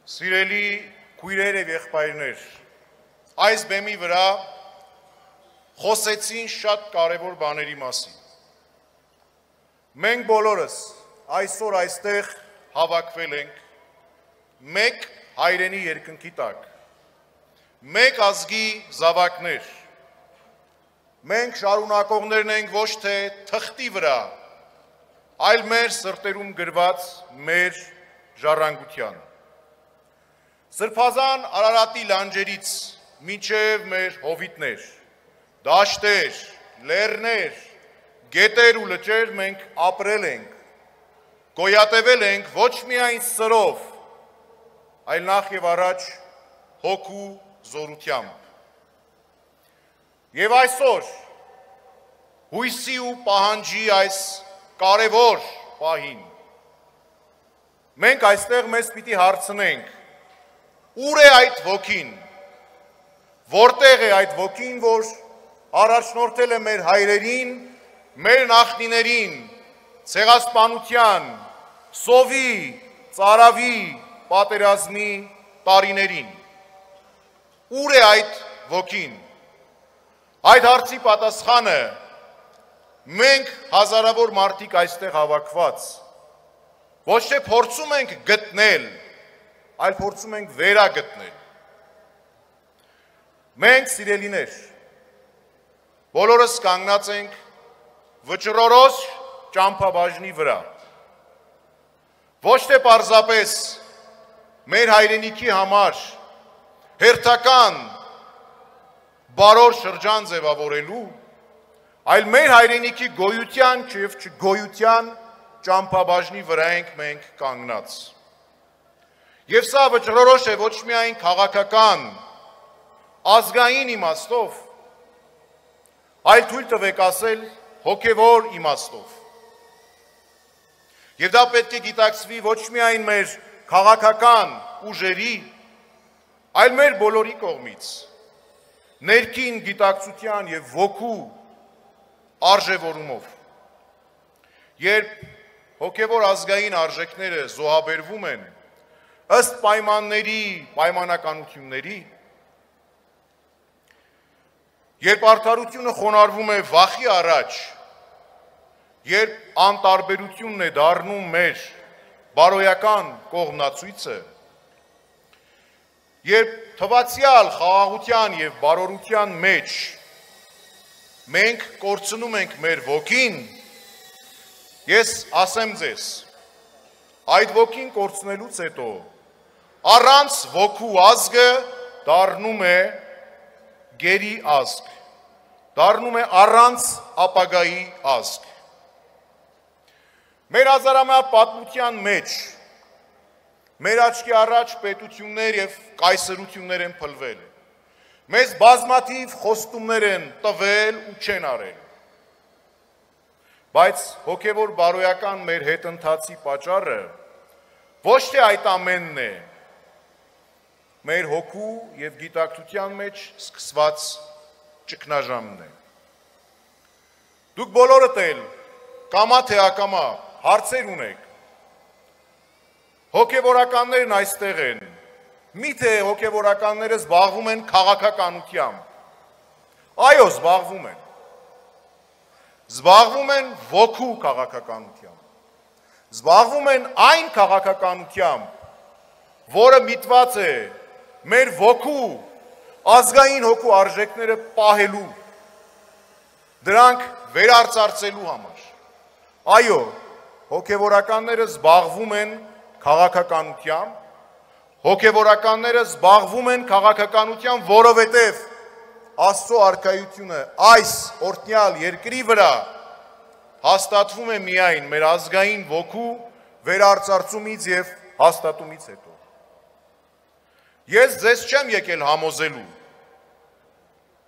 Սիրելի քույրեր եւ եղբայրներ, այս բեմի վրա խոսեցին շատ կարևոր բաների մասին։ Մենք բոլորս այսօր այստեղ հավաքվել ենք մեկ հայրենի երկնքի տակ, մեկ ազգի զավակներ։ Մենք շարունակողներն ենք ոչ թե թղթի վրա, այլ մեր սրտերում գրված մեր ժառանգության։ Սրբազան Արարատի լանջերից մինչև մեր հովիտներ, դաշտեր, լեռներ, գետեր ու լճեր մենք ապրել ենք, գոյատևել ենք ոչ միայն սրով, այլ նախ եւ առաջ հոգու զորությամբ։ Եվ այսօր հույսի ու պահանջի այս կարևոր պահին մենք այստեղ մեզ պիտի հարցնենք. ուր է այդ ոգին, որտեղ է այդ ոգին, որ առաջնորդել է մեր հայրերին, մեր նախնիներին, ցեղասպանության, սովի, ծարավի, պատերազմի տարիներին։ Ուր է այդ ոգին։ Այդ հարցի պատասխանը մենք հազարավոր մարդիկ այստեղ հավաքված ոչ թե փորձում ենք գտնել, այլ փորձում ենք վերագտնել։ Մենք, սիրելիներ, բոլորս կանգնած ենք վճռորոշ ճամփաբաժնի վրա։ Ոչ թե պարզապես մեր հայրենիքի համար հերթական բարոր շրջան ձևավորելու, այլ մեր հայրենիքի գոյության և չգոյության ճամփաբաժնի վրա ենք մենք կանգնած։ Եվ սա վճռորոշ է ոչ միայն քաղաքական, ազգային իմաստով, այլ թույլ տվեք ասել հոգևոր իմաստով։ Եվ դա պետք է գիտակցվի ոչ միայն մեր քաղաքական ուժերի, այլ մեր բոլորի կողմից, ներքին գիտակցության և ոգու արժևորումով։ Երբ հոգևոր ազգային արժեքները զոհաբերվում են ըստ պայմանների, պայմանականությունների, երբ արդարությունը խոնարհվում է վախի առաջ, երբ անտարբերությունն է դառնում մեր բարոյական կողմնացույցը, երբ թվացյալ խաղաղության և բարորության մեջ մենք կորցնում ենք մեր ոգին, ես ասեմ ձեզ, այդ ոգին կորցնելուց հետո առանց ոգու ազգը դառնում է գերի ազգ, դառնում է առանց ապագայի ազգ։ Մեր հազարամյա պատմության մեջ մեր աչքի առաջ պետություններ և կայսրություններ են փլվել, մեզ բազմաթիվ խոստումներ են տվել ու չեն արել, բայց հոգևոր բարոյական մեր հետընթացի պատճառը ոչ թե այդ ամենն է, մեր հոգու և գիտակցության մեջ սկսված ճգնաժամն է։ Դուք բոլորդ էլ կամա թե ակամա հարցեր ունեք, հոգևորականներն այստեղ են, միթե հոգևորականները զբաղվում են քաղաքականությամբ։ Այո, զբաղվում են։ Զբաղվում են ոգու քաղաքականությամբ։ Զբաղվում են այն քաղաքականությամբ, որը միտված է մեր ոգու, ազգային հոգու արժեքները պահելու, դրանք վերարծարծելու համար։ Այո, հոգևորականները զբաղվում են քաղաքականությամբ, հոգևորականները զբաղվում են քաղաքականությամբ, որովհետև Աստծո արքայությունը այս օրհնյալ երկրի վրա հաստատվում է միայն մեր ազգային ոգու վերարծարծումից և հաստատումից հետո։ Ես ձեզ չեմ եկել համոզելու։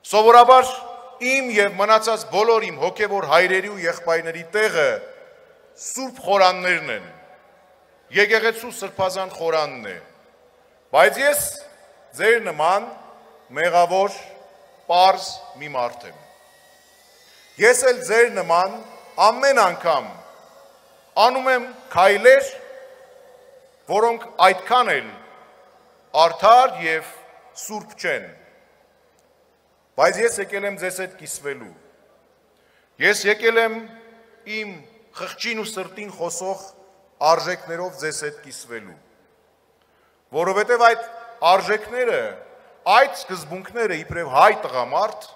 Սովորաբար իմ և մնացած բոլոր իմ հոգևոր հայրերի ու եղբայրների տեղը սուրբ խորաններն են, եկեղեցու սրբազան խորանն է, բայց ես ձեր նման մեղավոր պարզ մի մարդ եմ։ Ես էլ ձեր նման ամեն անգամ անում եմ քայլեր, որոնք այդքան էլ արդար եւ սուրբ չեն։ Բայց ես եկել եմ ձեզ հետ կիսվելու։ Ես եկել եմ իմ խղճին ու սրտին խոսող արժեքներով ձեզ հետ կիսվելու։ Որովհետև այդ արժեքները, այդ սկզբունքները իբրև հայ տղամարդ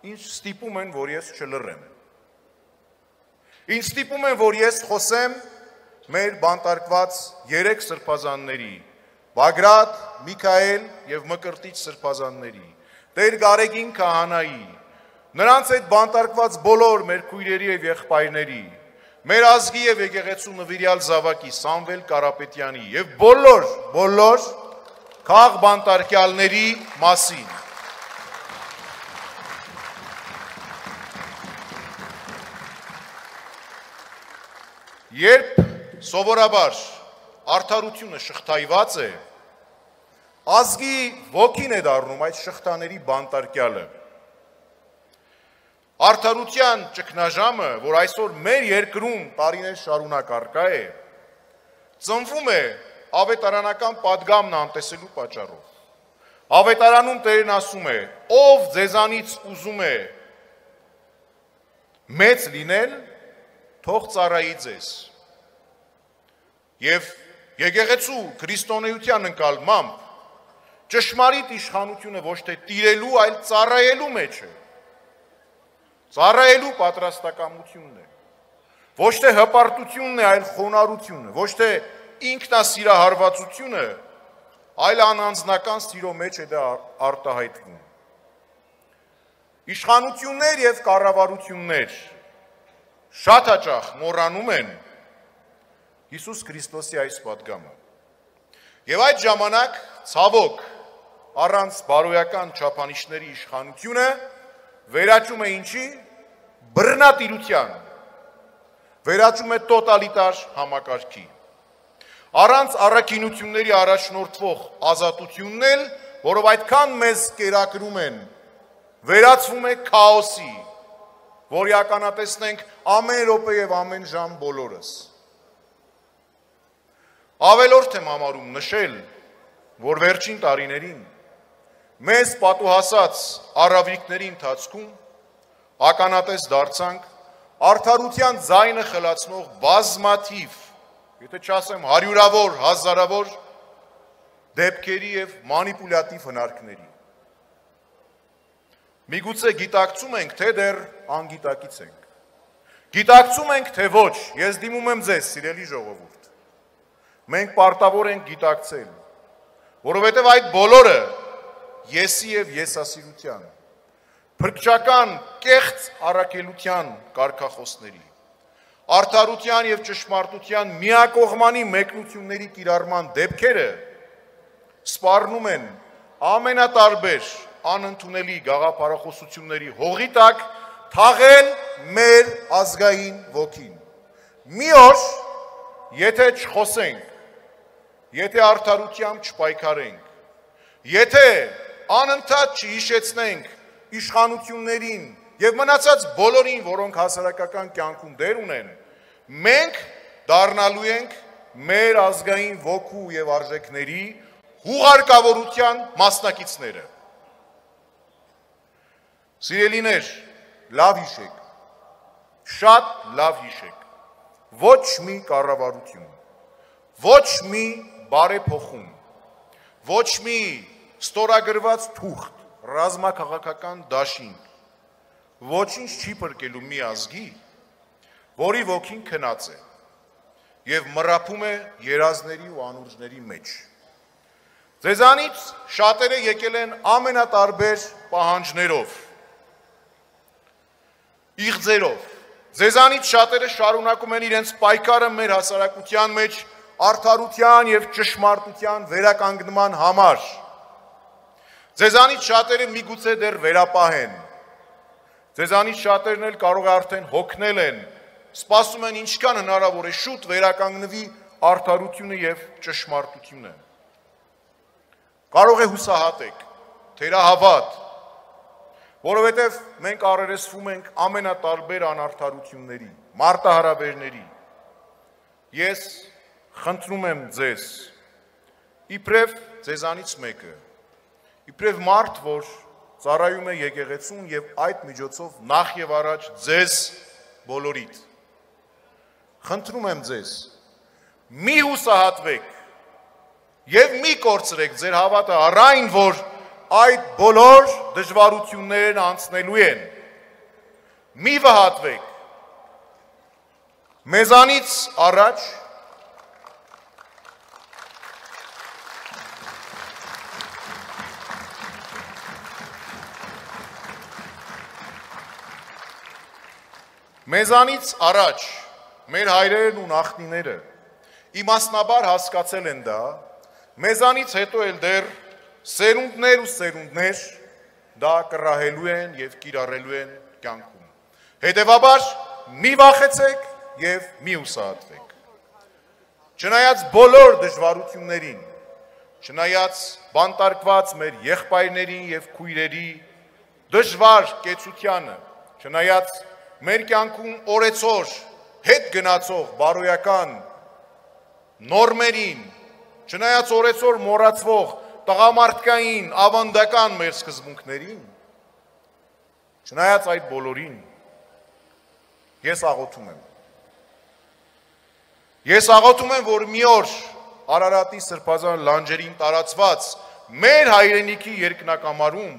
ինձ ստիպում են, որ ես չլռեմ։ Ինձ ստիպում են, որ ես խոսեմ մեր բանտարկված 3 սրբազանների՝ Բագրատ, Միքայել եւ Մկրտիչ սրբազանների, Տեր Գարեգին քահանայի, նրանց այդ բանտարկված բոլոր մեր քույրերի եւ եղբայրների, մեր ազգի եւ եկեղեցու նվիրյալ զավակի Սամվել Կարապետյանի եւ բոլոր քաղ բանտարկյալների մասին։ Երբ սովորաբար արդարությունը շղթայված է, ազգի ոգին է դառնում այդ շղթաների բանտարկյալը։ Արդարության ճգնաժամը, որ այսօր մեր երկրում տարիներ շարունակ առկա է, ծնվում է ավետարանական պատգամն անտեսելու պատճառով։ Ավետարանում Տերն ասում է. ով ձեզանից ուզում է մեծ լինել, թող ծառայի ձեզ։ Եվ եկեղեցու քրիստոնեության ընկալմամբ ճշմարիտ իշխանությունը ոչ թե տիրելու, այլ ծառայելու մեջ է։ Ծառայելու պատրաստակամությունն է։ Ոչ թե հպարտությունն է, այլ խոնարհությունը, ոչ թե ինքնասիրահարվածությունը, այլ անանձնական սիրո մեջ է դա արտահայտվում։ Իշխանություններ եւ կառավարություններ շատ հաճախ մոռանում են Հիսուս Քրիստոսի այս պատգամը։ Եվ այդ ժամանակ ցավոք առանց բարոյական չափանիշների իշխանությունը վերաճում է ինչի? Բռնատիրության, վերաճում է տոտալիտար համակարգի։ Առանց առաքինությունների առաջնորդվող ազատությունն էլ, որով այդքան մեզ կերակրում են, վերածվում է քաոսի, որ ականատեսնենք ամեն րոպե եւ ամեն ժամ բոլորս։ Ավելորդ եմ համարում նշել, որ վերջին տարիներին մեզ պատուհասած առավիկների ընթացքում ականատես դարձանք արդարության ձայնը խլացնող բազմաթիվ, եթե չասեմ հարյուրավոր, հազարավոր դեպքերի եւ մանիպուլյատիվ հնարքների։ Միգուցե գիտակցում ենք, թե դեռ անգիտակից ենք։ Գիտակցում ենք, թե ոչ, ես դիմում եմ ձեզ, սիրելի ժողովուրդ։ Մենք պարտավոր ենք գիտակցել, որովհետև այդ բոլորը եսի եւ եսասիրության, փրկչական կեղծ առաքելության կարգախոսների, արդարության եւ ճշմարտության միակողմանի մեկնությունների կիրառման դեպքերը սպառնում են ամենատարբեր անընդունելի գաղափարախոսությունների հողի տակ թաղել մեր ազգային ոգին։ Մի օր, եթե չխոսենք, եթե արդարությամբ չպայքարենք, եթե անընդհատ չհիշեցնենք իշխանություններին եւ մնացած բոլորին, որոնք հասարակական կյանքում դեր ունեն, մենք դառնալու ենք մեր ազգային ոգու եւ արժեքների հուղարկավորության մասնակիցները։ Սիրելիներ, լավ հիշեք, շատ լավ հիշեք, ոչ մի կառավարություն, ոչ մի բարեփոխում, ոչ մի ստորագրված թուղթ, ռազմաքաղաքական դաշինք, ոչինչ չի փրկելու մի ազգի, որի ոգին քնած է եւ մռապում է երազների ու անուրջների մեջ։ Ձեզանից շատերը եկել են ամենատարբեր պահանջներով, իղձերով։ Ձեզանից շատերը շարունակում են իրենց պայքարը մեր հասարակության մեջ արդարության եւ ճշմարտության վերականգնման համար։ Ձեզանից շատերը միգուցե դեռ վերապահ են։ Ձեզանից շատերն էլ կարող է արդեն հոգնել են, սպասում են ինչքան հնարավոր է շուտ վերականգնվի արդարությունը եւ ճշմարտությունը։ Կարող է հուսահատեք, թերահավատ, որովհետև մենք առերեսվում ենք ամենատարբեր անարդարությունների, մարտահրավերների։ Ես խնդրում եմ ձեզ, իբրև ձեզանից մեկը, իբրև մարդ, որ ծառայում է եկեղեցուն եւ այդ միջոցով նախ եւ առաջ ձեզ բոլորիդ։ Խնդրում եմ ձեզ, մի հուսահատվեք եւ մի կորցրեք ձեր հավատը առ այն, որ այդ բոլոր դժվարություններն անցնելու են։ Մի վհատվեք։ Մեզանից առաջ մեր հայրերն ու նախնիները իմաստնաբար հասկացել են դա, մեզանից հետո էլ դեռ սերունդներ ու սերունդներ դա կռահելու են եւ կիրառելու են կյանքում։ Հետևաբար մի վախեցեք եւ մի հուսահատվեք։ Չնայած բոլոր դժվարություններին, չնայած բանտարկված մեր եղբայրների եւ քույրերի դժվար կեցությանը, չնայած մեր կյանքում օրեցօր հետ գնացող բարոյական նորմերին, չնայած օրեցօր մոռացվող տղամարդկային, ավանդական մեր սկզբունքներին, չնայած այդ բոլորին, ես աղոթում եմ։ Ես աղոթում եմ, որ մի օր Արարատի սրբազան լանջերին տարածված մեր հայրենիքի երկնակամարում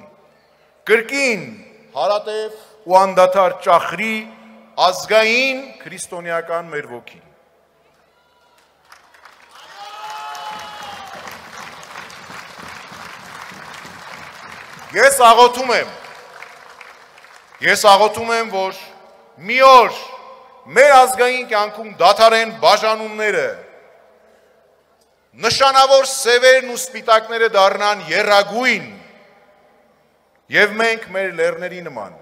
կրկին հարատև ու անդադար ճախրի ազգային քրիստոնեական մեր ոգին։ Ես աղոթում եմ, որ մի օր մեր ազգային կյանքում դադարեն բաժանումները, նշանավոր սևերն ու սպիտակները դառնան եռագույն, եւ մենք մեր լեռների նման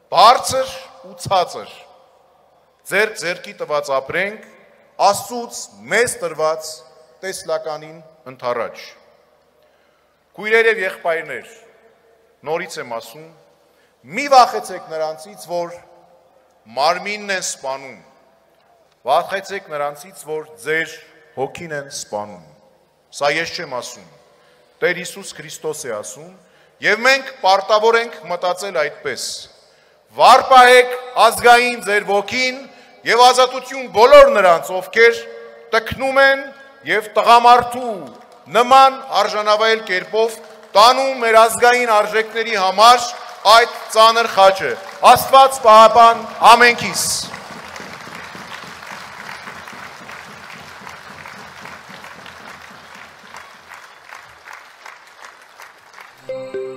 բարձր ու ցածր ձեր ձեռքի տված ապրենք Աստծուց մեզ տրված տեսլականին ընդառաջ։ Քույրեր եւ եղբայրներ, նորից եմ ասում, մի վախեցեք նրանցից, որ մարմինն են սպանում, վախեցեք նրանցից, որ ձեր հոգին են սպանում։ Սա ես չեմ ասում, Տեր Հիսուս Քրիստոս է ասում, եւ մենք պարտավոր ենք մտածել այդպես։ Վարպահեք ազգային ձեր ոգին եւ ազատություն բոլոր նրանց, ովքեր տքնում են եւ տղամարդու նման արժանավայել կերպով տանում մեր ազգային արժեքների համար այդ ծանր խաչը։ Աստված պահապան ամենքիս։ Thank you.